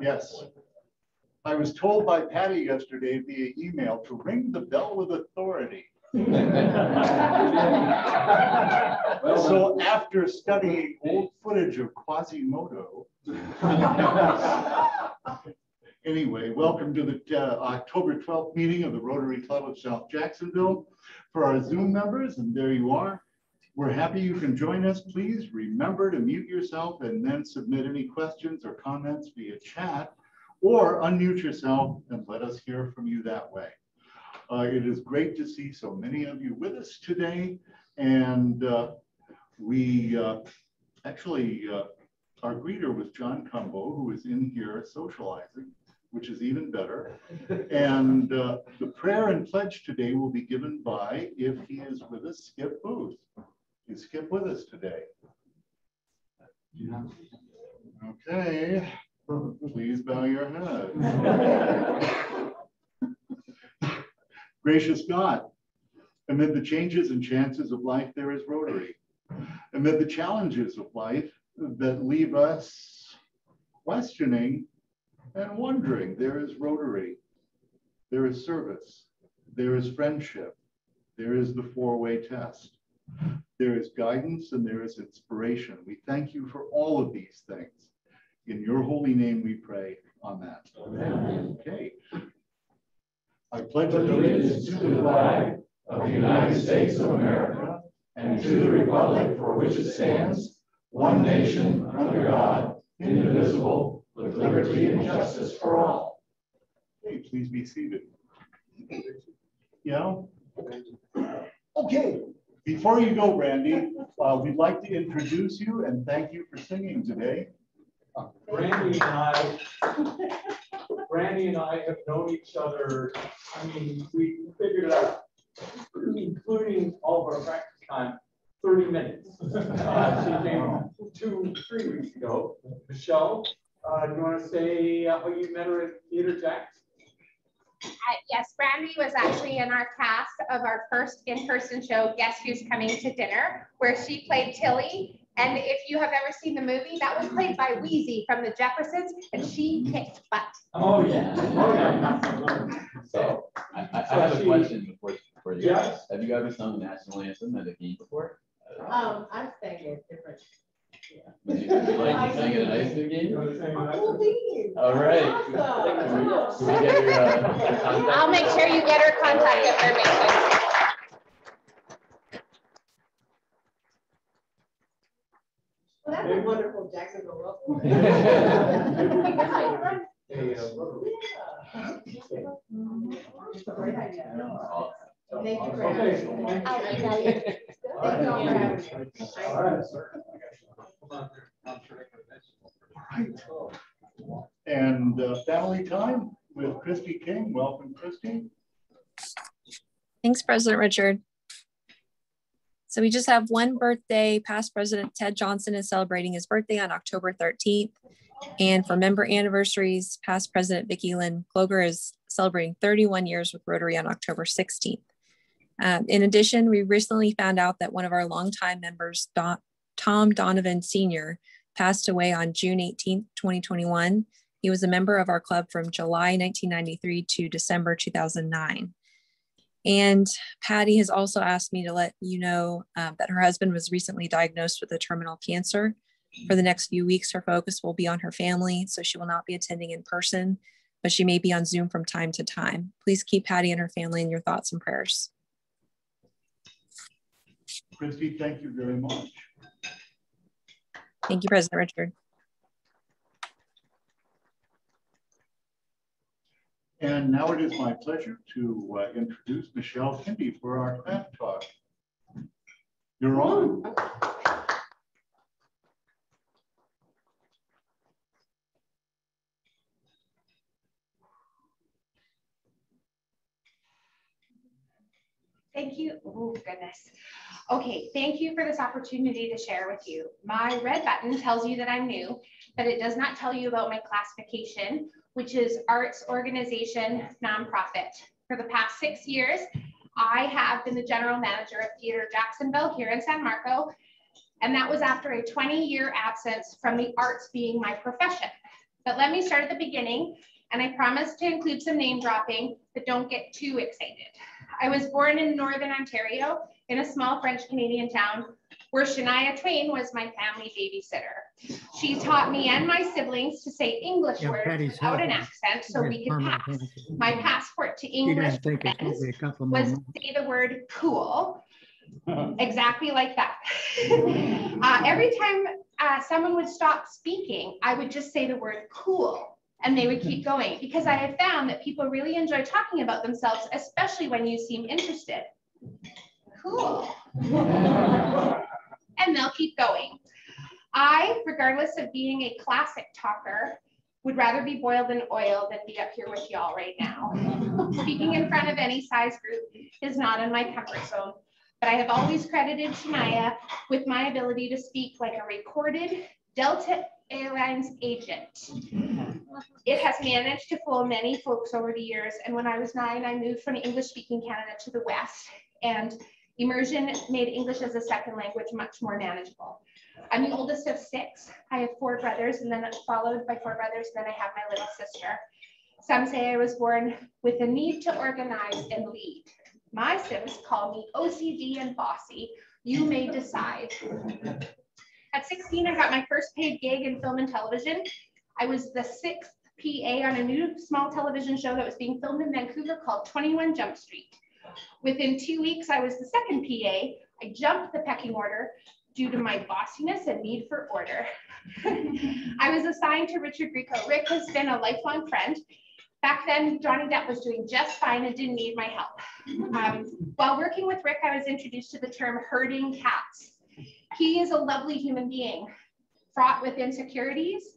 Yes. I was told by Patty yesterday via email to ring the bell with authority. So after studying old footage of Quasimodo, anyway, welcome to the October 12th meeting of the Rotary Club of South Jacksonville. For our Zoom members, and there you are, we're happy you can join us. Please remember to mute yourself and then submit any questions or comments via chat, or unmute yourself and let us hear from you that way. It is great to see so many of you with us today. And we actually, our greeter was John Cumbo, who is in here socializing, which is even better. And the prayer and pledge today will be given by, if he is with us, Skip Booth. Is Skip with us today? Okay. Please bow your head. Gracious God, amid the changes and chances of life, there is Rotary. Amid the challenges of life that leave us questioning and wondering, there is Rotary. There is service. There is friendship. There is the four-way test. There is guidance and there is inspiration. We thank you for all of these things. In your holy name we pray. Amen. Amen. Okay. I pledge allegiance to the flag of the United States of America and to the republic for which it stands, one nation under God, indivisible, with liberty and justice for all. Okay, please be seated. Yeah. Okay. Before you go, Brandy, we'd like to introduce you and thank you for singing today. Brandy and I have known each other. I mean, we figured it out, including all of our practice time, 30 minutes. She came 2-3 weeks ago. Michelle, do you want to say how you met her at Theater Jacks? Yes, Brandy was actually in our cast of our first in-person show, Guess Who's Coming to Dinner, where she played Tilly. And if you have ever seen the movie, that was played by Wheezy from the Jeffersons, and she kicked butt. Oh, yeah. Oh, yeah. So, I have a question before you guys. Have you ever sung the national anthem at a game before? I'm saying it different. Yeah. Would you like to sing at an ice cream game? Oh, please. All right. Awesome. Can we get your contact? I'll make sure you get her contact information. Well, that's a wonderful Jacksonville local. Great idea. Thank you for having me. I'll email you. Thank you all for having me. All right. All right. And family time with Christy King. Welcome, Christy. Thanks, President Richard. So we just have one birthday. Past President Ted Johnson is celebrating his birthday on October 13th. And for member anniversaries, past President Vicki Lynn Kloger is celebrating 31 years with Rotary on October 16th. In addition, we recently found out that one of our longtime members, Tom Donovan Sr., passed away on June 18th, 2021. He was a member of our club from July 1993 to December 2009. And Patty has also asked me to let you know that her husband was recently diagnosed with a terminal cancer. For the next few weeks, her focus will be on her family, so she will not be attending in person, but she may be on Zoom from time to time. Please keep Patty and her family in your thoughts and prayers. Christy, thank you very much. Thank you, President Richard. And now it is my pleasure to introduce Michelle Kindy for our craft talk. You're on. Thank you. Oh, goodness. Okay, thank you for this opportunity to share with you. My red button tells you that I'm new, but it does not tell you about my classification, which is arts organization nonprofit. For the past 6 years, I have been the general manager of Theater Jacksonville here in San Marco, And that was after a 20-year absence from the arts being my profession. But let me start at the beginning, and I promise to include some name dropping, but don't get too excited. I was born in Northern Ontario in a small French Canadian town where Shania Twain was my family babysitter. She taught me and my siblings to say English words without an accent so we could pass. My passport to English friends was to say the word cool, exactly like that. Every time someone would stop speaking, I would just say the word cool, and they would keep going, because I have found that people really enjoy talking about themselves, especially when you seem interested. Cool. And they'll keep going. I, regardless of being a classic talker, would rather be boiled in oil than be up here with y'all right now. Speaking in front of any size group is not in my comfort zone, but I have always credited Shania with my ability to speak like a recorded Delta Airlines agent. It has managed to fool many folks over the years, and when I was 9, I moved from English-speaking Canada to the West, and immersion made English as a second language much more manageable. I'm the oldest of 6. I have 4 brothers, and then followed by 4 brothers, and then I have my little sister. Some say I was born with a need to organize and lead. My Sims call me OCD and bossy. You may decide. At 16, I got my first paid gig in film and television. I was the 6th PA on a new small television show that was being filmed in Vancouver called 21 Jump Street. Within 2 weeks, I was the 2nd PA. I jumped the pecking order due to my bossiness and need for order. I was assigned to Richard Grieco. Rick has been a lifelong friend. Back then, Johnny Depp was doing just fine and didn't need my help. While working with Rick, I was introduced to the term herding cats. He is a lovely human being, fraught with insecurities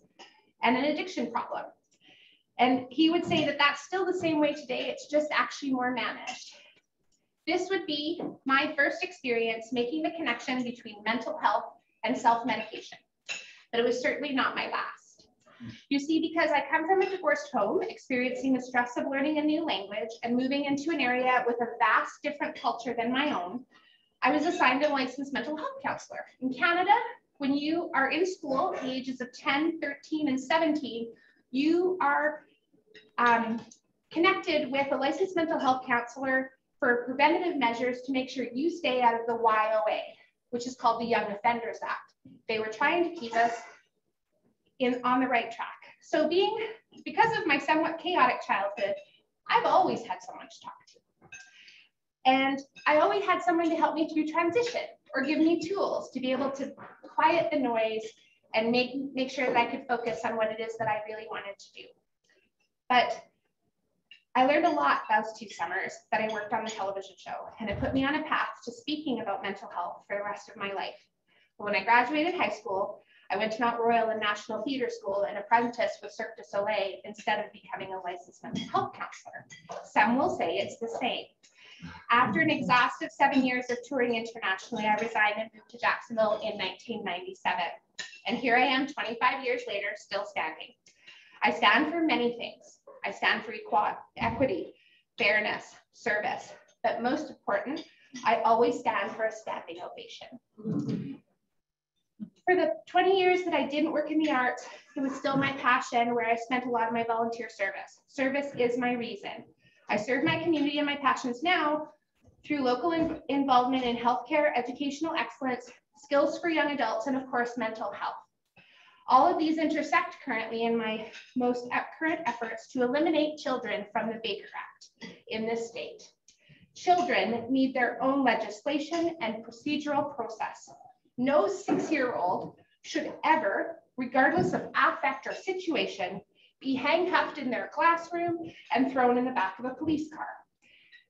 and an addiction problem. And he would say that that's still the same way today, it's just actually more managed. This would be my first experience making the connection between mental health and self-medication, but it was certainly not my last. You see, because I come from a divorced home, experiencing the stress of learning a new language and moving into an area with a vast different culture than my own, I was assigned a licensed mental health counselor. In Canada, when you are in school at the ages of 10, 13, and 17, you are connected with a licensed mental health counselor for preventative measures to make sure you stay out of the YOA, which is called the Young Offenders Act. They were trying to keep us on the right track. So because of my somewhat chaotic childhood, I've always had someone to talk to. And I always had someone to help me through transition or give me tools to be able to quiet the noise and make sure that I could focus on what it is that I really wanted to do. But I learned a lot those 2 summers that I worked on the television show, and it put me on a path to speaking about mental health for the rest of my life. When I graduated high school, I went to Mount Royal and National Theatre School and apprenticed with Cirque du Soleil instead of becoming a licensed mental health counselor. Some will say it's the same. After an exhaustive 7 years of touring internationally, I resigned and moved to Jacksonville in 1997. And here I am 25 years later, still standing. I stand for many things. I stand for equity, fairness, service, but most important, I always stand for a standing ovation. For the 20 years that I didn't work in the arts, it was still my passion where I spent a lot of my volunteer service. Service is my reason. I serve my community and my passions now through local involvement in healthcare, educational excellence, skills for young adults, and of course, mental health. All of these intersect currently in my most current efforts to eliminate children from the Baker Act in this state. Children need their own legislation and procedural process. No 6-year-old should ever, regardless of affect or situation, be handcuffed in their classroom and thrown in the back of a police car.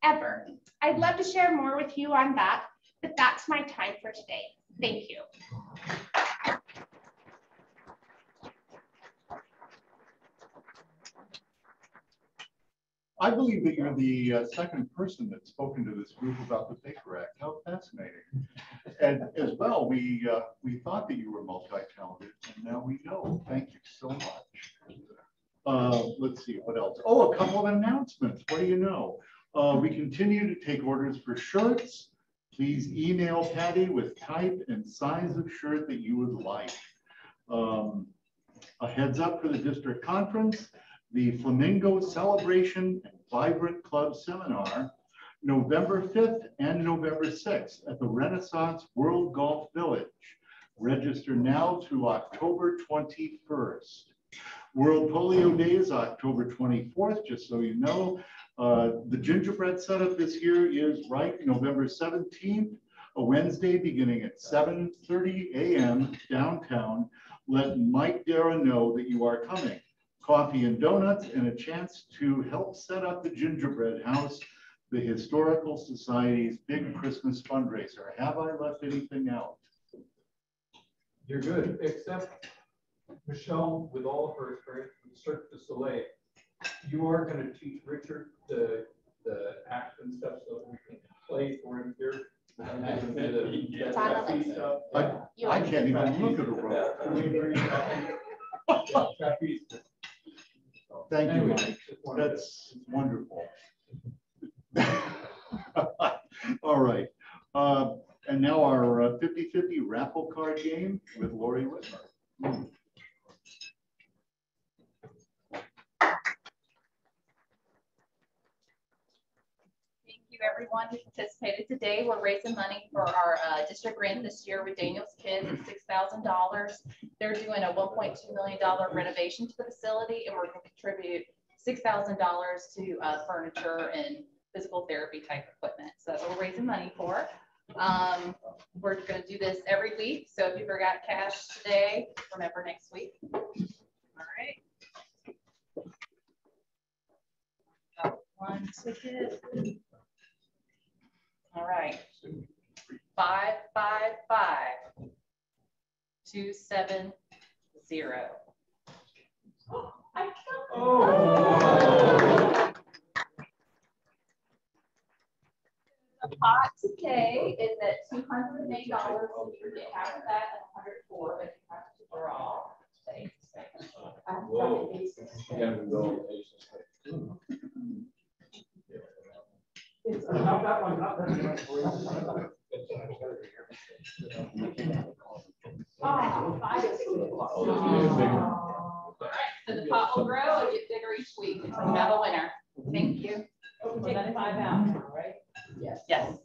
Ever. I'd love to share more with you on that, but that's my time for today. Thank you. I believe that you're the second person that's spoken to this group about the Baker Act. How fascinating. And as well, we thought that you were multi-talented, and now we know. Thank you so much. Let's see, what else? Oh, a couple of announcements. What do you know? We continue to take orders for shirts, Please email Patty with type and size of shirt that you would like. A heads up for the district conference, the Flamingo Celebration and Vibrant Club Seminar, November 5th and November 6th at the Renaissance World Golf Village. Register now through October 21st. World Polio Day is October 24th, just so you know. The gingerbread setup this year is November 17th, a Wednesday beginning at 7:30 a.m. downtown. Let Mike Dara know that you are coming. Coffee and donuts and a chance to help set up the gingerbread house, the Historical Society's big Christmas fundraiser. Have I left anything out? You're good, except Michelle, with all of her experience with Cirque du Soleil, you are going to teach Richard the action stuff so that we can play for him here. I can't even look at a rope. Thank you, Mike. That's wonderful. All right. And now our 50-50 raffle card game with Lori Whitmer. Everyone who participated today. We're raising money for our district grant this year with Daniel's Kids at $6,000. They're doing a $1.2 million renovation to the facility, and we're going to contribute $6,000 to furniture and physical therapy type equipment. So that's what we're raising money for. We're going to do this every week. So if you forgot cash today, remember next week. All right. Got one ticket. All right, 555 270. Oh. The pot today is at $208. You get half of that at 104, but you have to draw. Not that one, not that one. All right, so the pot will grow and get bigger each week until we have a winner. Thank you. Take 5 out now, right? Yes. Yes.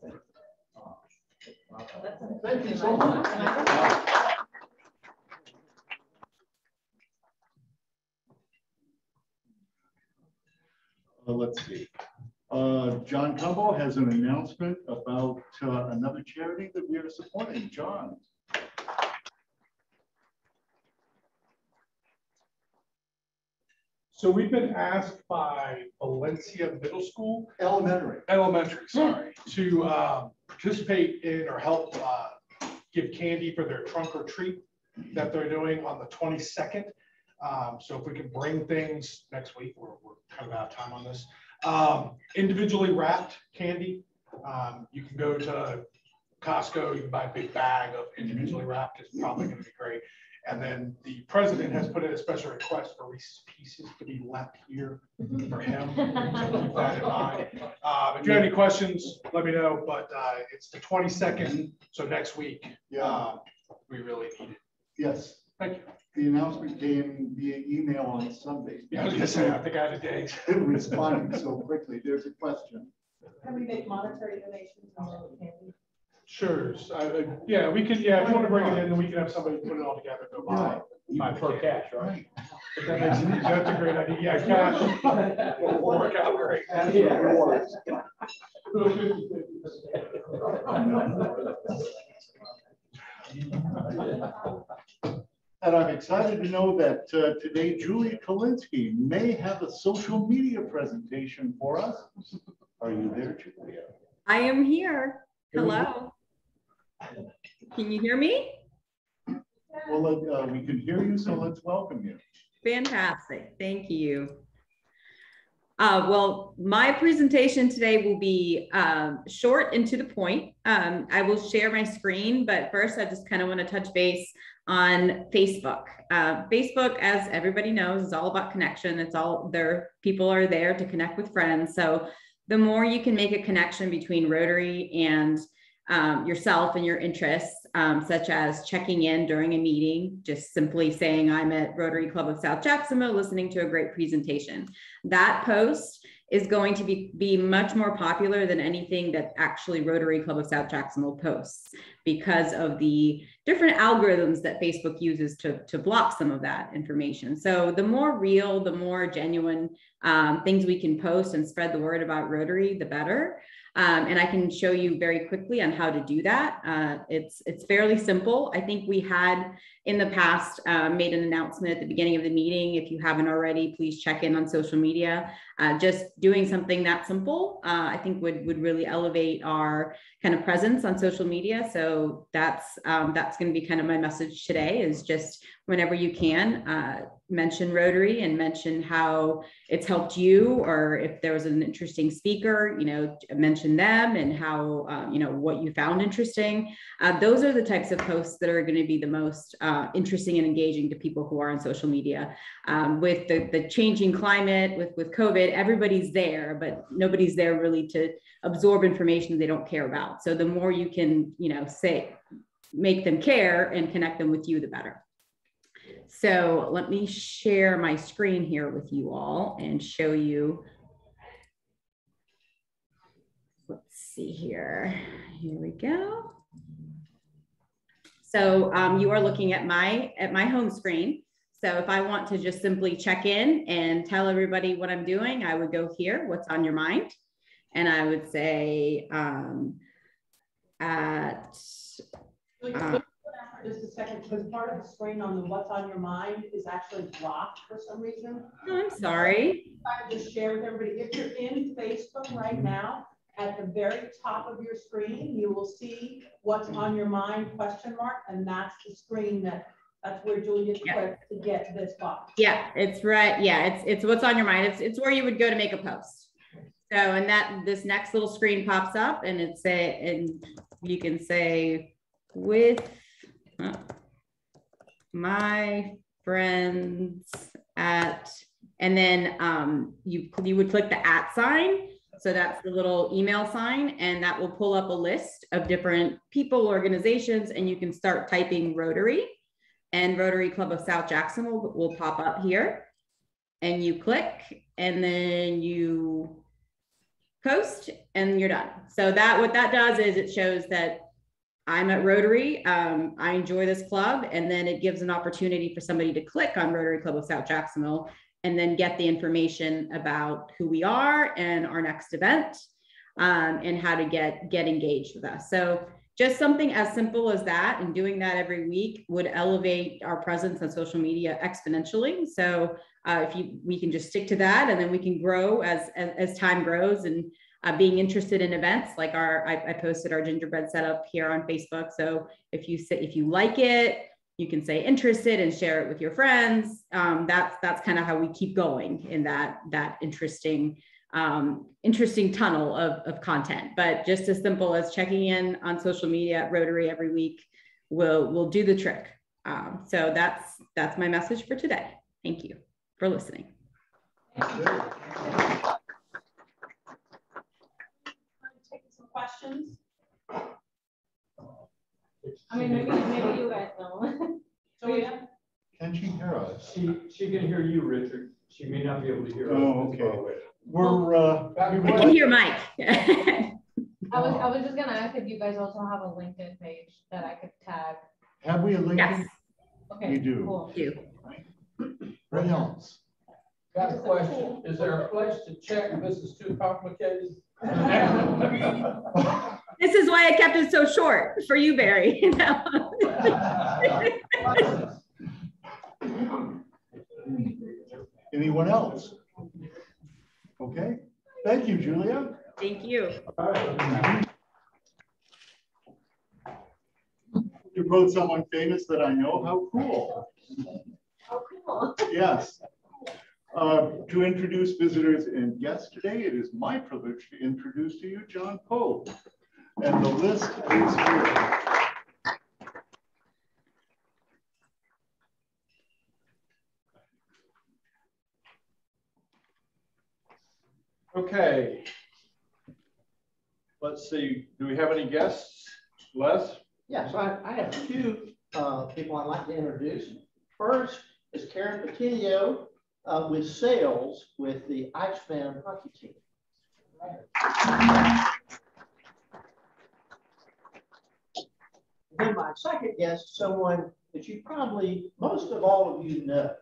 Thank you so much. Let's see. John Cumbo has an announcement about another charity that we are supporting. John. So we've been asked by Valencia Elementary, sorry, to participate in or help give candy for their trunk or treat that they're doing on the 22nd. So if we can bring things next week, we're kind of out of time on this. Individually wrapped candy. You can go to Costco, you can buy a big bag of individually wrapped. It's probably going to be great. And then the president has put in a special request for Reese's Pieces to be left here for him. So keep that in mind. If you have any questions, let me know. But it's the 22nd, so next week. Yeah. We really need it. Yes. Thank you. The announcement came via email on Sunday. Yeah, I was going to say, I think I had a day. Responding so quickly. There's a question. Can we make monetary donations on the candy? Sure. Yeah, we could. Yeah, if you want to bring it in, then we can have somebody put it all together. Go buy. You prefer cash, right? If that makes sense. That's a great idea. Yeah, cash will work out great. And I'm excited to know that today Julie Kalinsky may have a social media presentation for us. Are you there, Julia? I am here. Hello. Can you hear me? Well, we can hear you, so let's welcome you. Fantastic. Thank you. Well, my presentation today will be short and to the point. I will share my screen, but first I just kind of want to touch base on Facebook. Facebook, as everybody knows, is all about connection. It's all there. People are there to connect with friends. So the more you can make a connection between Rotary and yourself and your interests, such as checking in during a meeting, just simply saying, I'm at Rotary Club of South Jacksonville listening to a great presentation. That post is going to be much more popular than anything that actually Rotary Club of South Jacksonville posts, because of the different algorithms that Facebook uses to block some of that information. So the more real, the more genuine things we can post and spread the word about Rotary, the better. And I can show you very quickly on how to do that. It's fairly simple. I think we had in the past made an announcement at the beginning of the meeting. If you haven't already, please check in on social media. Just doing something that simple, I think would really elevate our kind of presence on social media. So that's going to be kind of my message today, is just whenever you can, mention Rotary and mention how it's helped you, or if there was an interesting speaker, mention them and how, what you found interesting. Those are the types of posts that are going to be the most interesting and engaging to people who are on social media. With the changing climate, with COVID, everybody's there, but nobody's there really to absorb information they don't care about. So the more you can, make them care and connect them with you, the better. So let me share my screen here with you all and show you. Let's see here. Here we go. So you are looking at my home screen. So if I want to just simply check in and tell everybody what I'm doing, I would go here, what's on your mind? And I would say just a second, because part of the screen on the what's on your mind is actually blocked for some reason. I'm sorry. I could just share with everybody, if you're in Facebook right now, at the very top of your screen, you will see what's on your mind ? And that's the screen that's where Julia clicked to get this box. Yeah, it's right. Yeah, it's what's on your mind. It's where you would go to make a post. So, and this next little screen pops up, and and you can say with my friends at, and then you would click the @ sign. So that's the little email sign, and that will pull up a list of different people, organizations, and you can start typing Rotary, and Rotary Club of South Jacksonville will pop up here, and you click, and then you post, and you're done. So what that does is it shows that I'm at Rotary, I enjoy this club, and then it gives an opportunity for somebody to click on Rotary Club of South Jacksonville and then get the information about who we are and our next event, and how to get engaged with us. So just something as simple as that, and doing that every week would elevate our presence on social media exponentially. So we can just stick to that, and then we can grow as time grows, and being interested in events like I posted our gingerbread setup here on Facebook. So if you like it, you can say interested and share it with your friends. That's kind of how we keep going in that interesting tunnel of content. But just as simple as checking in on social media at Rotary every week will do the trick. So that's my message for today. Thank you for listening. Questions? I mean, maybe you guys know. Julia? Can she hear us? She can hear you, Richard. She may not be able to hear us. Oh, okay. I can hear Mike. I was just gonna ask if you guys also have a LinkedIn page that I could tag. Have we a LinkedIn? Yes. Okay. We do. Cool. What else? Got a question. Is there a place to check if this is too complicated? This is why I kept it so short for you, Barry. Anyone else? Okay. Thank you, Julia. Thank you. You quote someone famous that I know. How cool. Oh, cool. Yes. To introduce visitors and guests today, it is my privilege to introduce to you John Poe. And the list is here. Okay. Let's see. Do we have any guests? Les? Yes, I have two people I'd like to introduce. First is Karen Patillo with sales with the Iceman hockey team. Then my second guest is someone that you probably, most of all of you know,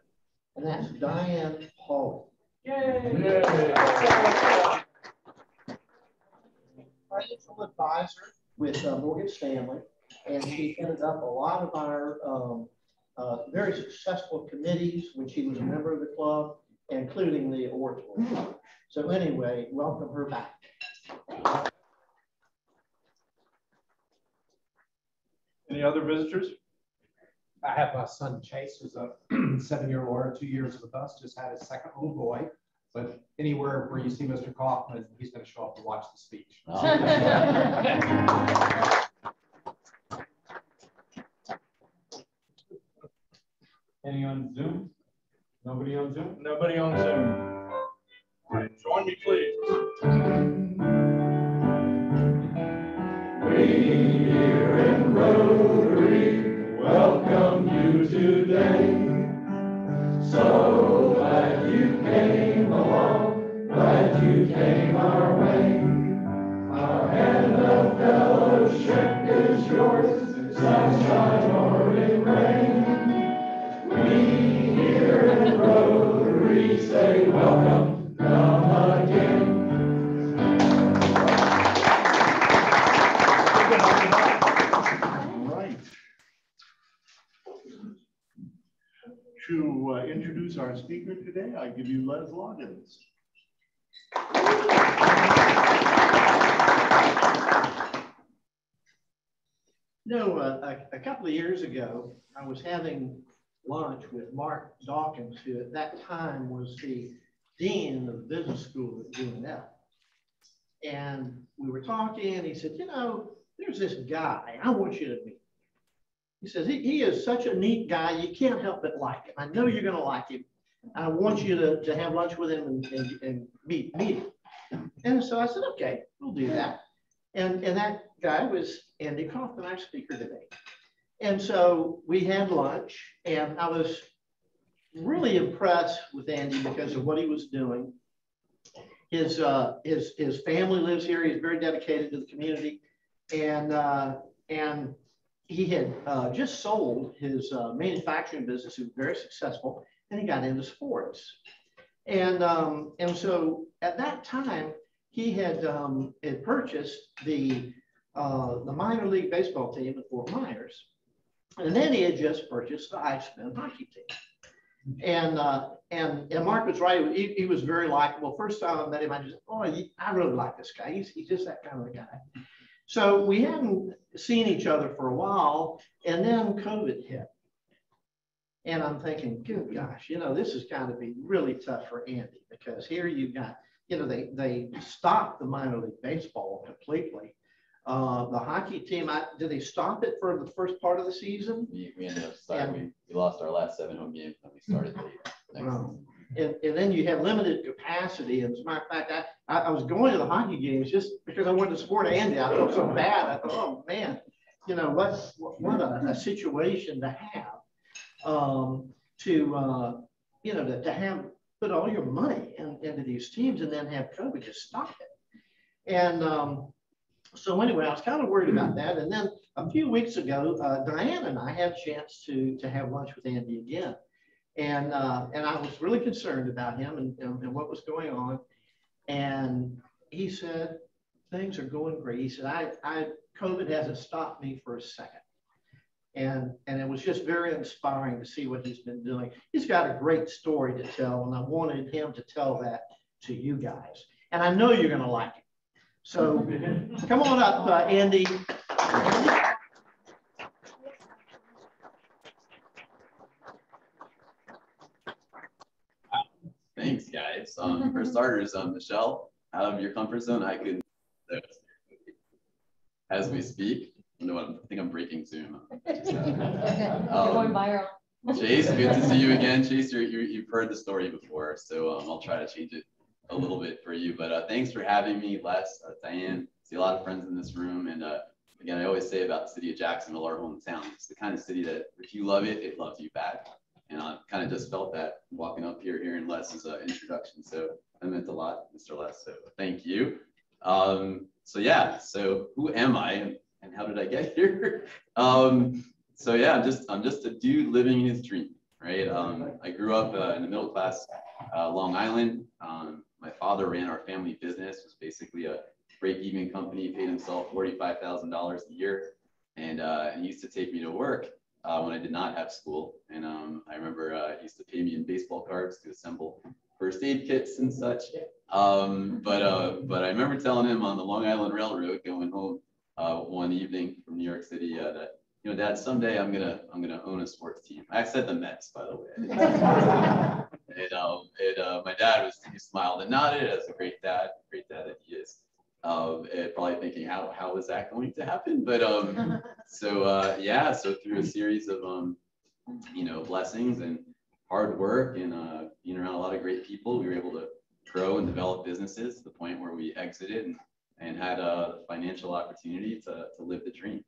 and that's Diane Hawley. Yay! Financial advisor with Morgan Stanley, and she headed up a lot of our very successful committees when she was a member of the club, including the oratory. So anyway, welcome her back. Any other visitors? I have my son Chase, who's a 7-year lawyer, 2 years with us, just had his second little boy. But anywhere where you see Mr. Kaufmann, he's going to show up to watch the speech. Oh. Any on Zoom? Nobody on Zoom? Nobody on Zoom. All right, join me, please. We here in Rotary welcome you today. So glad you came along, glad you came our way. Our hand of fellowship is yours, sunshine or in rain. We here in Rotary say welcome, come again. All right. To introduce our speaker today, I give you Les Loggins. You know, a couple of years ago, I was having lunch with Mark Dawkins, who at that time was the dean of the business school at UNF. And we were talking, and he said, you know, there's this guy I want you to meet. He says, he is such a neat guy, you can't help but like him. I know you're going to like him. I want you to have lunch with him and meet him. And so I said, okay, we'll do that. And that guy was Andy Kaufmann, our speaker today. And so we had lunch, and I was really impressed with Andy because of what he was doing. His family lives here. He's very dedicated to the community. And he had just sold his manufacturing business. He was very successful, and he got into sports. And so at that time, he had purchased the minor league baseball team at Fort Myers. And then he had just purchased the Iceman hockey team. And Mark was right. He was very likable. First time I met him, I just, I really like this guy. He's just that kind of a guy. So we hadn't seen each other for a while, and then COVID hit. And I'm thinking, good gosh, you know, this is kind of be really tough for Andy, because here you've got, you know, they stopped the minor league baseball completely. The hockey team, did they stop it for the first part of the season? We ended up starting, we lost our last 7 home games, and we started late next season. And then you have limited capacity. And as a matter of fact, I was going to the hockey games just because I wanted to support Andy. I felt so bad. I thought, oh man, you know, what a situation to have, you know, to have put all your money into these teams and then have COVID just stop it. And so anyway, I was kind of worried about that. And then a few weeks ago, Diane and I had a chance to have lunch with Andy again. And I was really concerned about him and what was going on. And he said, things are going great. He said, COVID hasn't stopped me for a second. And it was just very inspiring to see what he's been doing. He's got a great story to tell, and I wanted him to tell that to you guys. And I know you're going to like it. So come on up, Andy. Thanks, guys. For starters, Michelle, out of your comfort zone, I could, as we speak. No, I think I'm breaking Zoom. You're going viral. Chase, good to see you again. Chase, you've heard the story before, so I'll try to change it a little bit for you. But thanks for having me, Les, Diane. See a lot of friends in this room, and again, I always say about the city of Jacksonville, our hometown, it's the kind of city that if you love it, it loves you back. And I kind of just felt that walking up here, hearing Les's introduction. So that meant a lot, Mr. Les. So thank you. So yeah, so who am I and how did I get here? So yeah, I'm just a dude living his dream, right? I grew up in the middle class Long Island. My father ran our family business, was basically a break-even company, paid himself $45,000 a year, and he used to take me to work when I did not have school. And I remember he used to pay me in baseball cards to assemble first aid kits and such. But I remember telling him on the Long Island Railroad going home one evening from New York City that, you know, Dad, someday I'm gonna own a sports team. I said the Mets, by the way. My dad he smiled and nodded as a great dad that he is. And probably thinking, how is that going to happen? But so through a series of you know, blessings and hard work and being around a lot of great people, we were able to grow and develop businesses to the point where we exited and had a financial opportunity to live the dream.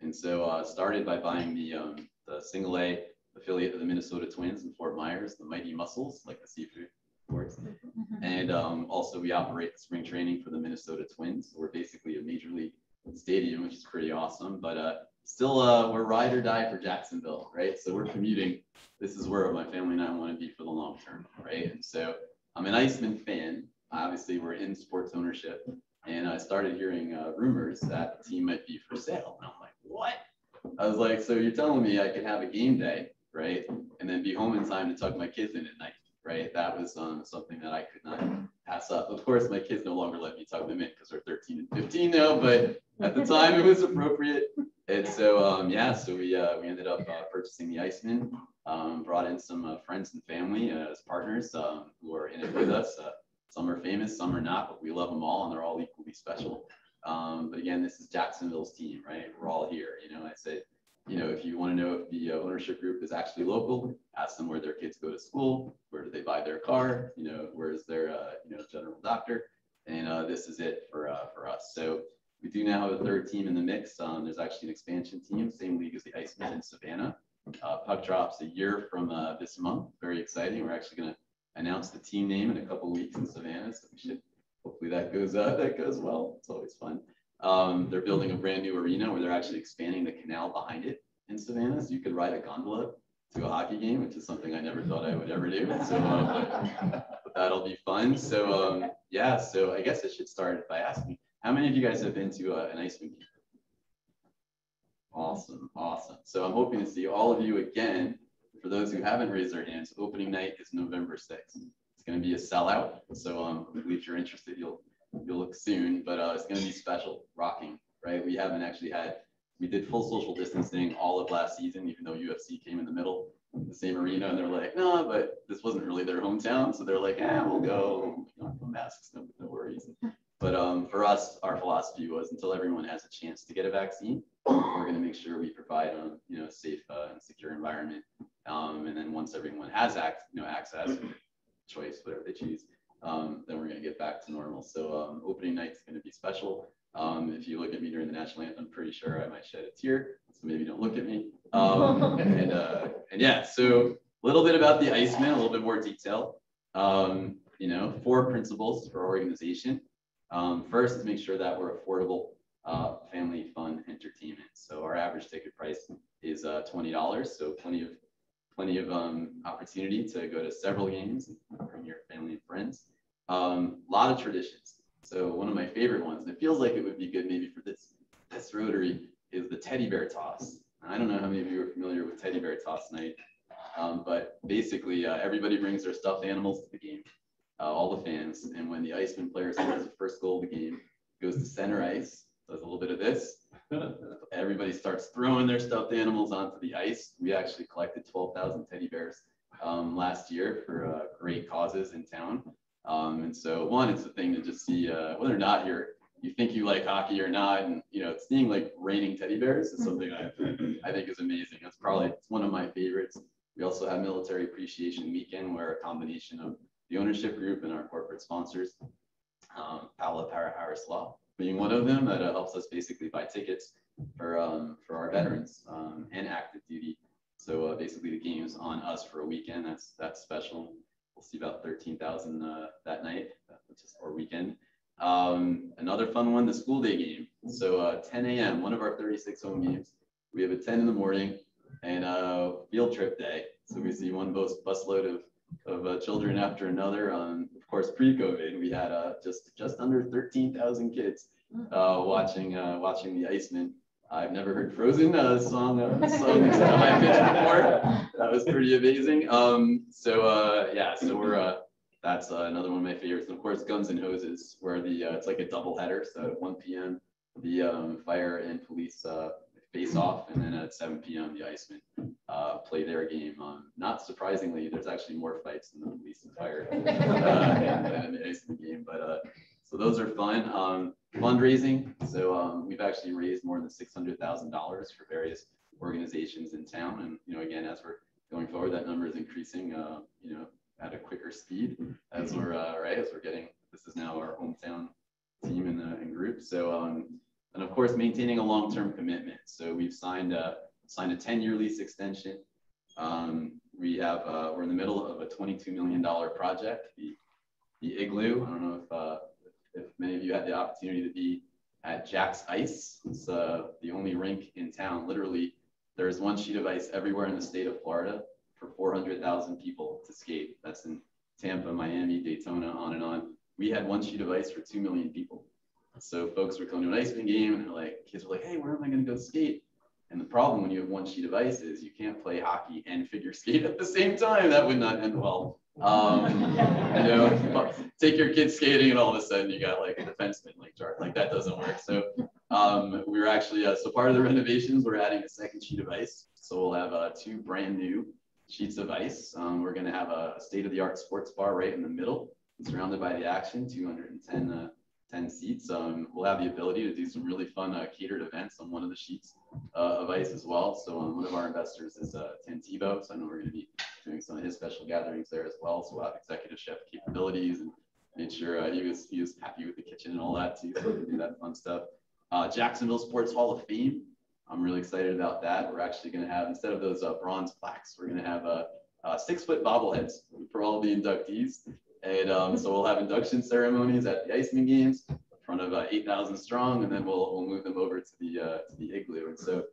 And so started by buying the single A affiliate of the Minnesota Twins in Fort Myers, the Mighty Mussels, like the seafood, of course. And also we operate the spring training for the Minnesota Twins. So we're basically a major league stadium, which is pretty awesome. But still, we're ride or die for Jacksonville, right? So we're commuting. This is where my family and I want to be for the long term, right? And so I'm an Iceman fan. Obviously, we're in sports ownership. And I started hearing rumors that the team might be for sale. And I'm like, what? I was like, so you're telling me I could have a game day, right? And then be home in time to tuck my kids in at night, right? That was something that I could not pass up. Of course, my kids no longer let me tuck them in because they're 13 and 15 now, but at the time it was appropriate. And so, so we ended up purchasing the Iceman, brought in some friends and family as partners who are in it with us. Some are famous, some are not, but we love them all and they're all equally special. But again, this is Jacksonville's team, right? We're all here. You know, I said, you know, if you want to know if the ownership group is actually local, ask them where their kids go to school, where do they buy their car, you know, where is their, general doctor. And this is it for us. So we do now have a third team in the mix. There's actually an expansion team, same league as the Iceman in Savannah. Puck drops a year from this month. Very exciting. We're actually going to announce the team name in a couple of weeks in Savannah. So we should, hopefully that goes well. It's always fun. They're building a brand new arena where they're actually expanding the canal behind it in Savannah. So you could ride a gondola to a hockey game, which is something I never thought I would ever do. So but that'll be fun. So so I guess I should start by asking, how many of you guys have been to an Iceman game? Awesome. So I'm hoping to see all of you again. For those who haven't raised their hands, opening night is November 6th. It's going to be a sellout. So if you're interested, you'll look soon, but it's going to be special, rocking, right? We haven't actually we did full social distancing all of last season, even though UFC came in the middle of the same arena, and they're like, no, but this wasn't really their hometown. So they're like, we'll go, no masks, no worries. But for us, our philosophy was until everyone has a chance to get a vaccine, we're going to make sure we provide a safe and secure environment. And then once everyone has access, choice, whatever they choose, then we're going to get back to normal. So opening night is going to be special. If you look at me during the national anthem, I'm pretty sure I might shed a tear. So maybe don't look at me. So a little bit about the Iceman, a little bit more detail. 4 principles for our organization. First is make sure that we're affordable, family fun entertainment. So our average ticket price is $20. So plenty of opportunity to go to several games and bring your family and friends. Lot of traditions. So one of my favorite ones, and it feels like it would be good maybe for this Rotary, is the teddy bear toss. I don't know how many of you are familiar with teddy bear toss night, but basically everybody brings their stuffed animals to the game, all the fans, and when the Iceman player scores the first goal of the game, goes to center ice, does a little bit of this. Everybody starts throwing their stuffed animals onto the ice. We actually collected 12,000 teddy bears last year for great causes in town. And so one, it's a thing to just see whether or not you think you like hockey or not. And, seeing like raining teddy bears is something I think is amazing. It's one of my favorites. We also have Military Appreciation Weekend, where a combination of the ownership group and our corporate sponsors, Paula Para Harris Law being one of them, that helps us basically buy tickets for our veterans and active duty. So basically the game's on us for a weekend. That's special. We'll see about 13,000 that night, which is our weekend. Another fun one, the school day game. So 10 a.m., one of our 36 home games. We have a 10 in the morning and field trip day. So we see one busload of children after another. Of course, pre-COVID, we had just under 13,000 kids watching the Iceman. I've never heard Frozen song by pitch before. That was pretty amazing. Yeah, so we're that's another one of my favorites. And of course, Guns and Hoses, where it's like a double header. So at 1 p.m. the fire and police face off, and then at 7 p.m. the Icemen play their game. Not surprisingly, there's actually more fights than the police and fire than in the Iceman game. But so those are fun. Fundraising. So we've actually raised more than $600,000 for various organizations in town. And again, as we're going forward, that number is increasing. At a quicker speed as we're as we're getting. This is now our hometown team and group. So and of course maintaining a long-term commitment. So we've signed a 10-year lease extension. We're in the middle of a $22 million project, the Igloo. I don't know if many of you had the opportunity to be at Jack's Ice. It's the only rink in town. Literally, there's one sheet of ice everywhere in the state of Florida for 400,000 people to skate. That's in Tampa, Miami, Daytona, on and on. We had one sheet of ice for 2 million people. So folks were coming to an Iceman game and kids were like, hey, where am I going to go skate? And the problem when you have one sheet of ice is you can't play hockey and figure skate at the same time. That would not end well. Take your kids skating and all of a sudden you got like a defenseman like that doesn't work. So we're actually so part of the renovations, we're adding a second sheet of ice. So we'll have 2 brand new sheets of ice. We're going to have a state-of-the-art sports bar right in the middle, surrounded by the action, 210 seats. We'll have the ability to do some really fun catered events on one of the sheets of ice as well. So one of our investors is Tantibo, so I know we're going to be doing some of his special gatherings there as well. So we'll have executive chef capabilities and made sure he was happy with the kitchen and all that too, so we can do that fun stuff. Jacksonville Sports Hall of Fame. I'm really excited about that. We're actually going to have, instead of those bronze plaques, we're going to have 6-foot bobbleheads for all the inductees. And so we'll have induction ceremonies at the Iceman games in front of 8,000 strong, and then we'll move them over to the Igloo. And so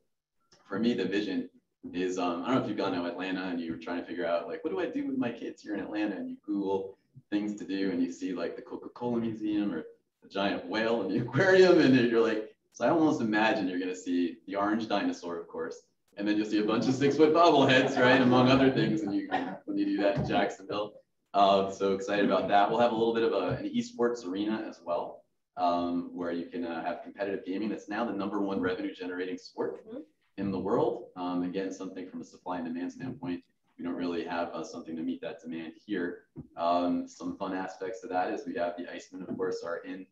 for me, the vision is, I don't know if you've gone to Atlanta and you were trying to figure out what do I do with my kids here in Atlanta, and you Google things to do and you see the Coca-Cola Museum or the giant whale in the aquarium, and you're like, so I almost imagine you're going to see the orange dinosaur, of course, and then you'll see a bunch of 6-foot bobbleheads, right, among other things, when you do that in Jacksonville. So excited about that. We'll have a little bit of an esports arena as well, where you can have competitive gaming. That's now the #1 revenue generating sport in the world. Again, something from a supply and demand standpoint, we don't really have something to meet that demand here. Some fun aspects of that is we have the Icemen, of course, are in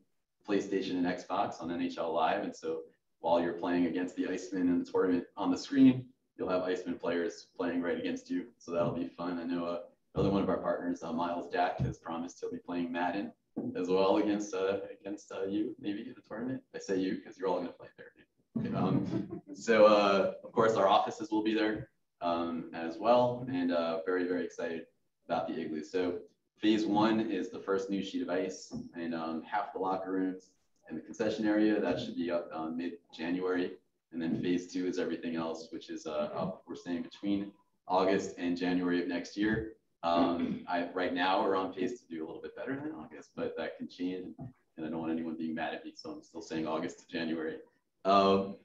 PlayStation and Xbox on NHL Live. And so while you're playing against the Icemen in the tournament on the screen, you'll have Icemen players playing right against you. So that'll be fun. I know another one of our partners, Miles Jack, has promised he'll be playing Madden as well against you, maybe in the tournament. I say you because you're all going to play there. So of course, our offices will be there as well. And very, very excited about the Igloo. So phase 1 is the first new sheet of ice and half the locker rooms and the concession area. That should be up mid-January. And then phase 2 is everything else, which is up, we're saying, between August and January of next year. Right now, we're on pace to do a little bit better than August, but that can change. And I don't want anyone being mad at me, so I'm still saying August to January. So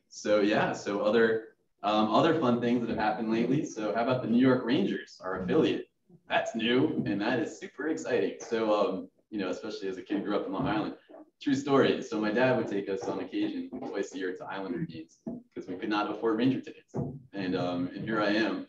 other fun things that have happened lately. So how about the New York Rangers, our affiliate? That's new, and that is super exciting. So, especially as a kid who grew up in Long Island, true story. So my dad would take us on occasion twice a year to Islander games because we could not afford Ranger tickets. And here I am,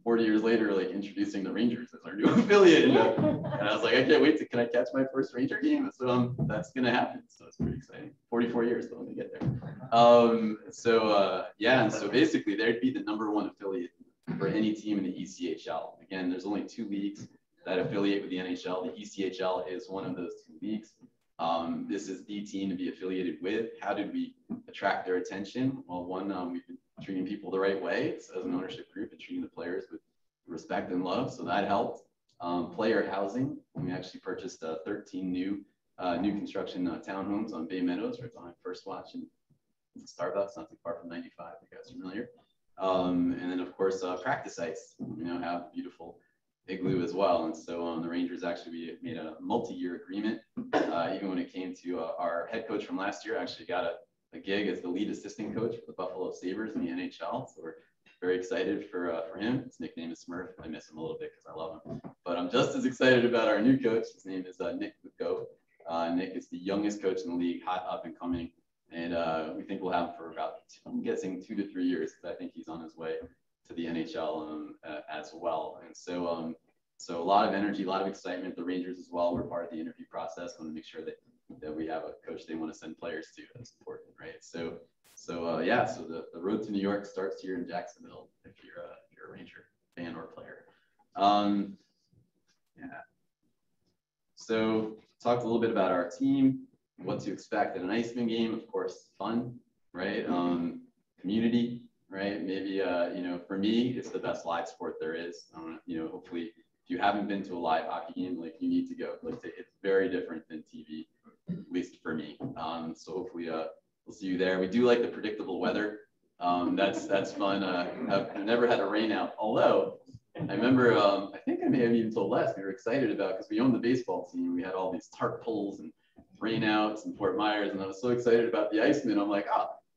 40 years later, introducing the Rangers as our new affiliate. And I was like, I can't wait can I catch my first Ranger game? So that's going to happen. So it's pretty exciting. 44 years till we get there. And so basically they'd be the #1 affiliate for any team in the ECHL. Again, there's only 2 leagues that affiliate with the NHL. The ECHL is one of those 2 leagues. This is the team to be affiliated with. How did we attract their attention? Well, one, we've been treating people the right way as an ownership group and treating the players with respect and love, so that helped. Player housing, we actually purchased 13 new construction townhomes on Bay Meadows, right behind First Watch and Starbucks, not too far from 95, if you guys are familiar. And then of course, practice sites, have beautiful igloo as well. And so the Rangers actually made a multi-year agreement. Even when it came to our head coach from last year, actually got a gig as the lead assistant coach for the Buffalo Sabres in the NHL. So we're very excited for him. His nickname is Smurf. I miss him a little bit because I love him. But I'm just as excited about our new coach. His name is Nick Luco. Nick is the youngest coach in the league, hot up and coming. And we think we'll have him for about, I'm guessing 2 to 3 years, because I think he's on his way to the NHL as well. And so, so a lot of energy, a lot of excitement. The Rangers as well, we're part of the interview process. Want to make sure that we have a coach they want to send players to. That's important, right? So yeah, so the road to New York starts here in Jacksonville if you're a Ranger fan or player. Yeah. So talked a little bit about our team, what to expect at an Iceman game. Of course, fun, right? Community, right? Maybe for me, it's the best live sport there is. Hopefully, if you haven't been to a live hockey game, like you need to go. Like it's very different than TV, at least for me. So hopefully, we'll see you there. We do like the predictable weather. That's fun. I've never had a rain out, although I remember, I think I may have even told Les, we were excited about, because we owned the baseball team. We had all these tarp pulls and rainouts in Fort Myers, and I was so excited about the Iceman. I'm like,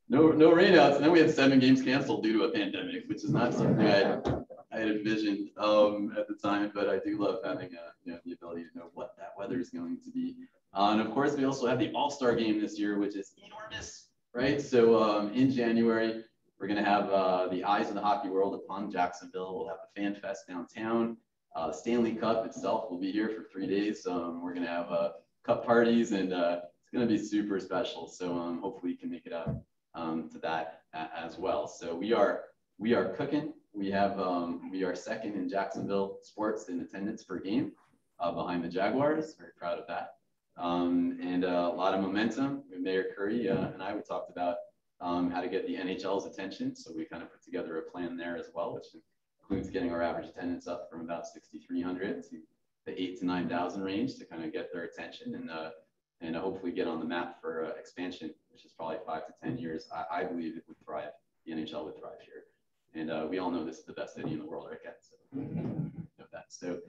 no rainouts. And then we had 7 games canceled due to a pandemic, which is not something I had envisioned at the time, but I do love having the ability to know what that weather is going to be. And of course, we also have the All-Star game this year, which is enormous, right? So in January, we're going to have the Eyes of the Hockey World upon Jacksonville. We'll have a fan fest downtown. The Stanley Cup itself will be here for 3 days. We're going to have cup parties, and it's going to be super special. So hopefully you can make it out to that as well. So we are cooking. We are second in Jacksonville sports in attendance per game behind the Jaguars. Very proud of that. And a lot of momentum. Mayor Curry and I, we talked about how to get the NHL's attention. So we kind of put together a plan there as well, which includes getting our average attendance up from about 6,300 to the 8,000 to 9,000 range to kind of get their attention and hopefully get on the map for expansion, which is probably 5 to 10 years. I believe it would thrive. The NHL would thrive here. And we all know this is the best city in the world, right, guys? So, know that. So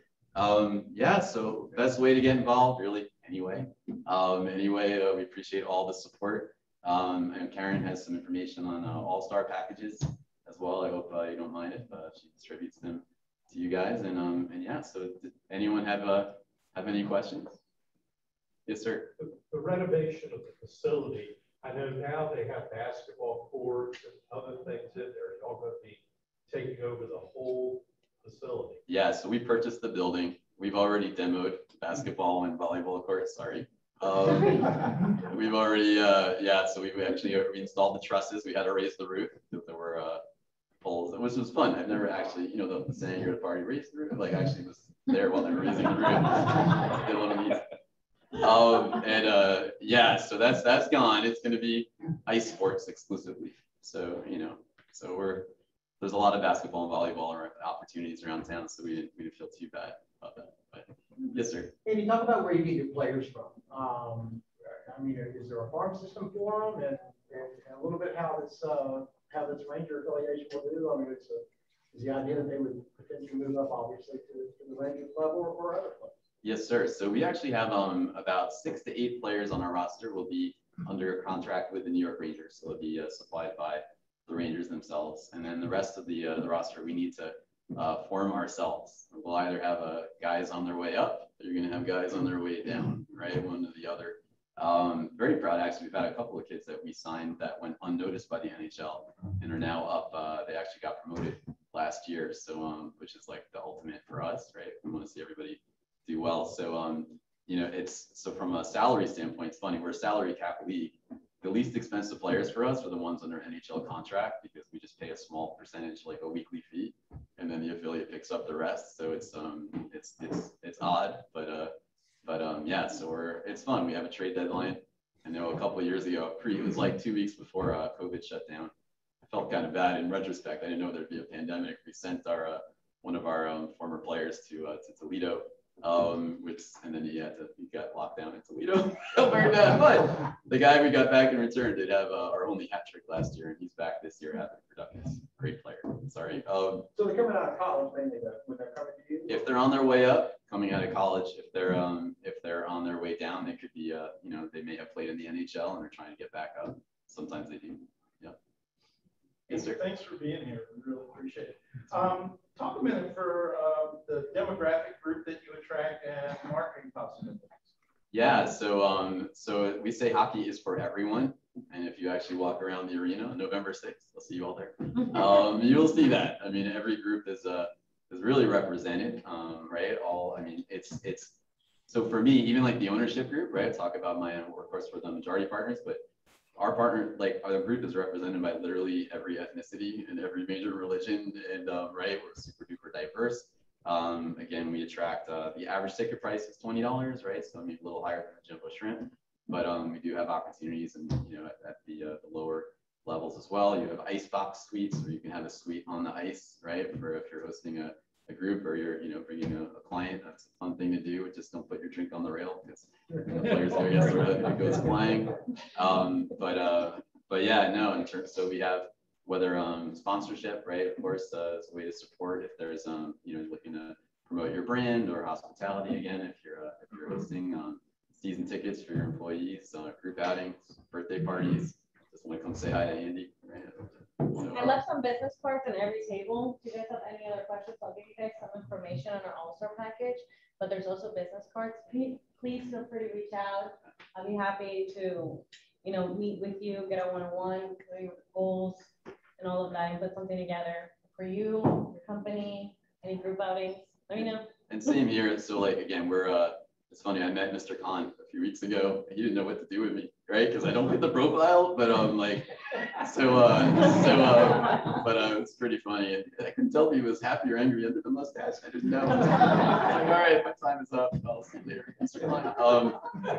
yeah, so best way to get involved, really, anyway. We appreciate all the support. And Karen has some information on all-star packages as well. I hope you don't mind if she distributes them to you guys. And yeah, so did anyone have any questions? Yes, sir. The renovation of the facility, I know now they have basketball courts and other things in there. Y'all going to be taking over the whole facility? Yeah, so we purchased the building. We've already demoed basketball and volleyball courts, sorry. We've already, so we installed the trusses. We had to raise the roof. There were poles, which was fun. I've never actually, the saying you're at a party, raise the roof, like actually was there while they were raising the roof. Did a little neat. So that's gone. It's going to be ice sports exclusively. So, there's a lot of basketball and volleyball opportunities around town. So we didn't feel too bad about that. But yes, sir. Can you talk about where you get your players from? Is there a farm system for them, and a little bit how this Ranger affiliation will do? Is the idea that they would potentially move up, obviously, to the Ranger club or other clubs? Yes, sir. So we actually have about 6 to 8 players on our roster will be under a contract with the New York Rangers. So it'll be supplied by the Rangers themselves, and then the rest of the roster we need to form ourselves. We'll either have guys on their way up, or you're going to have guys on their way down, right? One or the other. Very proud, actually. We've had a couple of kids that we signed that went unnoticed by the NHL and are now up. They actually got promoted last year, so which is like the ultimate for us, right? We want to see everybody do well. So so from a salary standpoint, it's funny. We're a salary cap league. The least expensive players for us are the ones under NHL contract, because we just pay a small percentage, like a weekly fee, and then the affiliate picks up the rest. So it's odd, but But yeah, so it's fun. We have a trade deadline. I know a couple of years ago, it was like 2 weeks before COVID shut down. I felt kind of bad in retrospect. I didn't know there'd be a pandemic. We sent one of our former players to Toledo, and then he got locked down in Toledo. Felt very bad, but the guy we got back in return did have our only hat trick last year, and he's back this year having productive. Great player. Sorry. So they're coming out of college mainly, when they're coming to you? If they're on their way up, coming out of college, if they're on their way down, they could be they may have played in the NHL and they're trying to get back up. Sometimes they do. Yeah. Yes, sir. Thanks for being here. We really appreciate it. Talk a minute for the demographic group that you attract and marketing costs. Yeah, so we say hockey is for everyone. And if you actually walk around the arena on November 6th, I'll see you all there. You'll see that. I mean, every group is really represented, right? It's so for me, even like the ownership group, right? I talk about my own, of course, we're the majority partners, but our partner, like our group is represented by literally every ethnicity and every major religion, and right, we're super duper diverse. Again, we attract the average ticket price is $20, right? So I mean a little higher than the jumbo shrimp, but we do have opportunities, and at the lower levels as well. You have icebox suites where you can have a suite on the ice, right? For if you're hosting a group or you're bringing a client, that's a fun thing to do. Just don't put your drink on the rail because the players go against it goes flying. But yeah, no, in terms, so we have whether sponsorship, right? Of course, it's a way to support if there's looking to promote your brand, or hospitality again if you're hosting season tickets for your employees, group outings, birthday parties. Just want to come say hi to Andy, right? So, I left some business cards on every table. Do you guys have any other questions? I'll give you guys some information on our All-Star package, but there's also business cards. Please feel free to reach out. I'll be happy to, meet with you, get a one-on-one, clear your goals and all of that, and put something together for you, your company, any group outings. Let me know. And same here. So like, again, it's funny, I met Mr. Khan a few weeks ago. He didn't know what to do with me, right? Because I don't fit the profile, but it's pretty funny. I couldn't tell if he was happy or angry under the mustache. I didn't know. I was like, all right, my time is up. I'll see you later, Mr. Khan.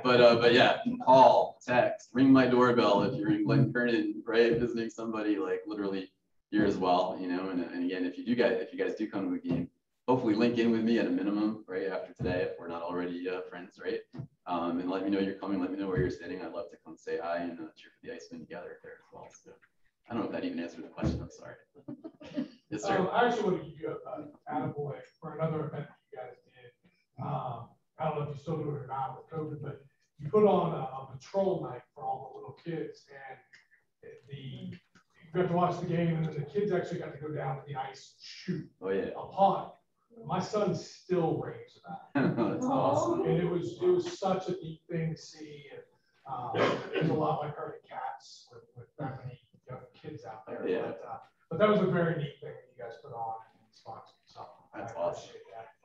But yeah, call, text, ring my doorbell if you're in Glen Kernan, right? Visiting somebody like literally here as well, and again, if you guys do come to a game, hopefully link in with me at a minimum, right, after today, if we're not already friends, right? And let me know you're coming, let me know where you're sitting. I'd love to come say hi and cheer for the Icemen together there as well. So I don't know if that even answered the question, I'm sorry. Yes, sir. I actually want to give you an attaboy for another event that you guys did. I don't know if you still do it or not with COVID, but you put on a patrol night for all the little kids, and you got to watch the game, and then the kids actually got to go down to the ice and shoot a punt. My son still raves about it. That's awesome. And it was such a neat thing to see. And it was a lot like herding cats with that many young kids out there. Yeah. But that was a very neat thing that you guys put on and sponsored. So that's awesome.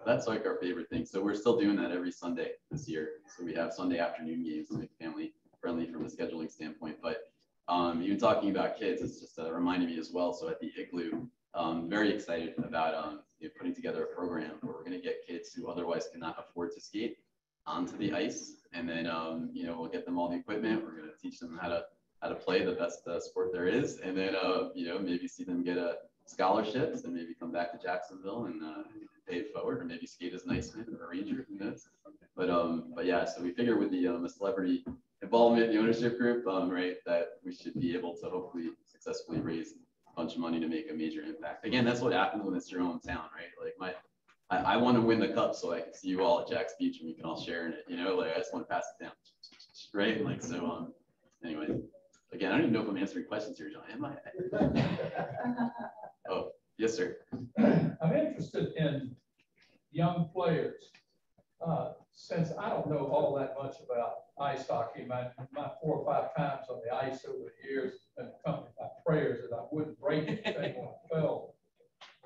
That's like our favorite thing. So we're still doing that every Sunday this year. So we have Sunday afternoon games to make family friendly from a scheduling standpoint. But even talking about kids, it's just reminding me as well. So at the Igloo, very excited about putting together a program where we're going to get kids who otherwise cannot afford to skate onto the ice, and then we'll get them all the equipment. We're going to teach them how to play the best sport there is, and then maybe see them get scholarships and maybe come back to Jacksonville and pay it forward, or maybe skate as an Iceman or a Ranger, who knows. But yeah, so we figure with the celebrity involvement in the ownership group, right, that we should be able to hopefully successfully raise a bunch of money to make a major impact. Again, that's what happens when it's your own town, right? Like I want to win the cup so I can see you all at Jack's Beach and we can all share in it, like I just want to pass it down, right? Like, so anyway, again, I don't even know if I'm answering questions here, John, am I? Oh, yes, sir. I'm interested in young players. Since I don't know all that much about ice hockey, my 4 or 5 times on the ice over the years have been accompanied by prayers that I wouldn't break anything when I fell.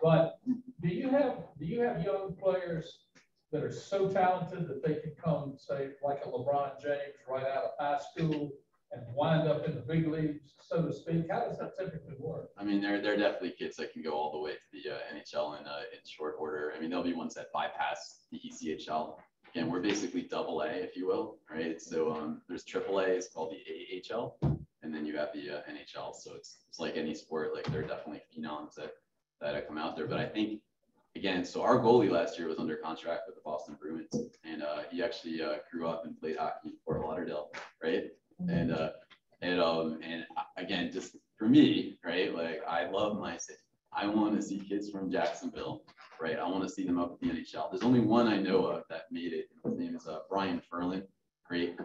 But do you have young players that are so talented that they can come, say, like a LeBron James right out of high school and wind up in the big leagues, so to speak? How does that typically work? I mean, there are definitely kids that can go all the way to the NHL in short order. I mean, there'll be ones that bypass the ECHL again, we're basically AA, if you will, right? So there's AAA, it's called the AHL, and then you have the NHL. So it's like any sport, like there are definitely phenoms that come out there. But I think, again, so our goalie last year was under contract with the Boston Bruins, and he actually grew up and played hockey in Fort Lauderdale, right? And again, just for me, right? Like I love my city. I want to see kids from Jacksonville, right? I want to see them up at the NHL. There's only one I know of that made it. His name is Brian Ferlin. Great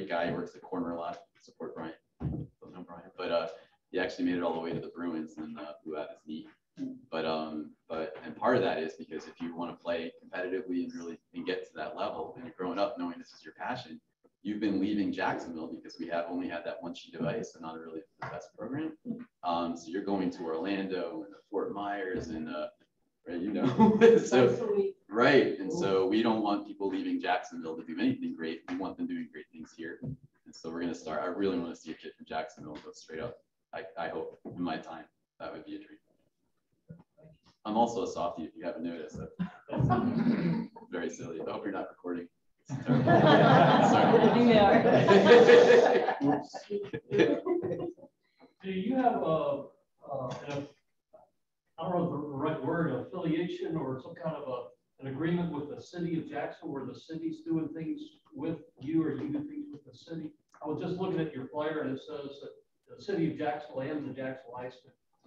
guy. He works at Corner a lot. Support Brian. Don't know Brian, but he actually made it all the way to the Bruins and blew out his knee. But and part of that is because if you want to play competitively and really get to that level, and you're growing up knowing this is your passion, you've been leaving Jacksonville because we have only had that one sheet of ice and not really the best program. So you're going to Orlando and Fort Myers and right, you know, so right. And so we don't want people leaving Jacksonville to do anything great. We want them doing great things here. And so we're gonna start. I really want to see a kid from Jacksonville go straight up. I hope in my time that would be a dream. I'm also a softie, if you haven't noticed. That's very silly. I hope you're not recording. Sorry. Do you have I don't know the right word, affiliation or some kind of an agreement with the city of Jackson where the city's doing things with you or you do things with the city? I was just looking at your flyer and it says that the city of Jacksonville and the Jacksonville Ice.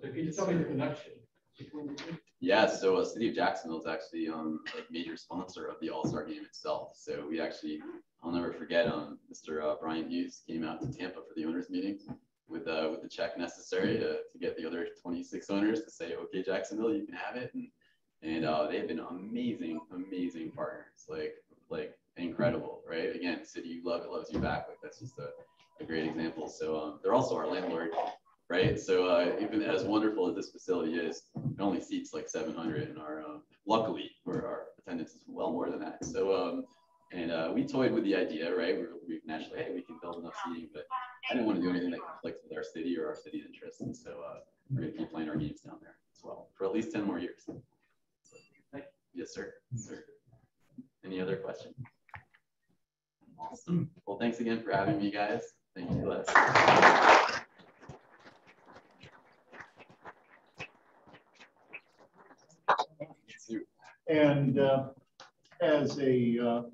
So can you tell me the connection between the two? Yeah, so City of Jacksonville is actually a major sponsor of the All-Star Game itself. So we actually, I'll never forget, Mr. Brian Hughes came out to Tampa for the owners meeting with the check necessary to get the other 26 owners to say, okay, Jacksonville, you can have it. And they've been amazing partners, like incredible, right? Again, city you love, it loves you back. Like that's just a great example. So they're also our landlord, right? So even as wonderful as this facility is, it only seats like 700, and luckily our attendance is well more than that. So we toyed with the idea, right? We naturally, hey, we can build enough seating, but I didn't want to do anything that conflicts with our city or our city's interests, and so we're going to keep playing our games down there as well for at least 10 more years. So, yes, sir. Yes, sir. Any other questions? Awesome. Well, thanks again for having me, guys. Thank you, Les. And as a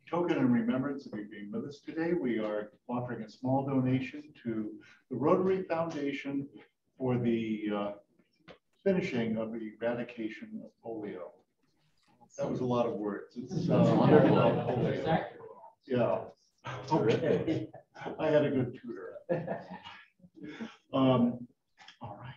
token in remembrance of you being with us today, we are offering a small donation to the Rotary Foundation for the finishing of the eradication of polio. That was a lot of words. It's wonderful. Yeah. Okay. I had a good tutor. All right.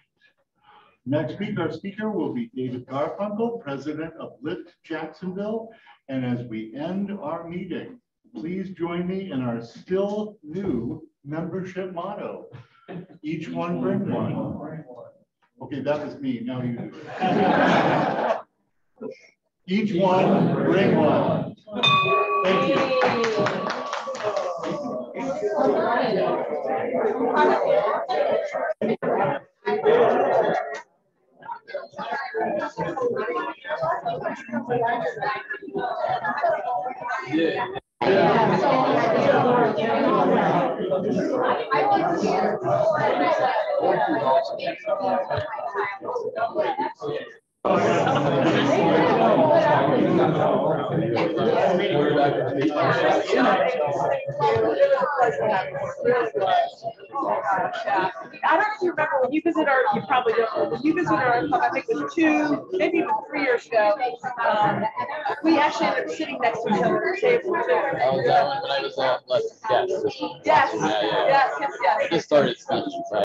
Next week, our speaker will be David Garfunkel, president of Lift Jacksonville. And as we end our meeting, please join me in our still new membership motto. Each one bring one. Okay, that was me. Now you do it. Each one bring one. Thank you. Yeah. I don't know if you remember when you visited our, you probably don't, when you visited our club, I think it was 2, maybe even 3 years ago. We actually ended up sitting next to each other at the table. Oh, yeah, when I was at, yes. Yes, yes, yes, yes. I just started speaking, so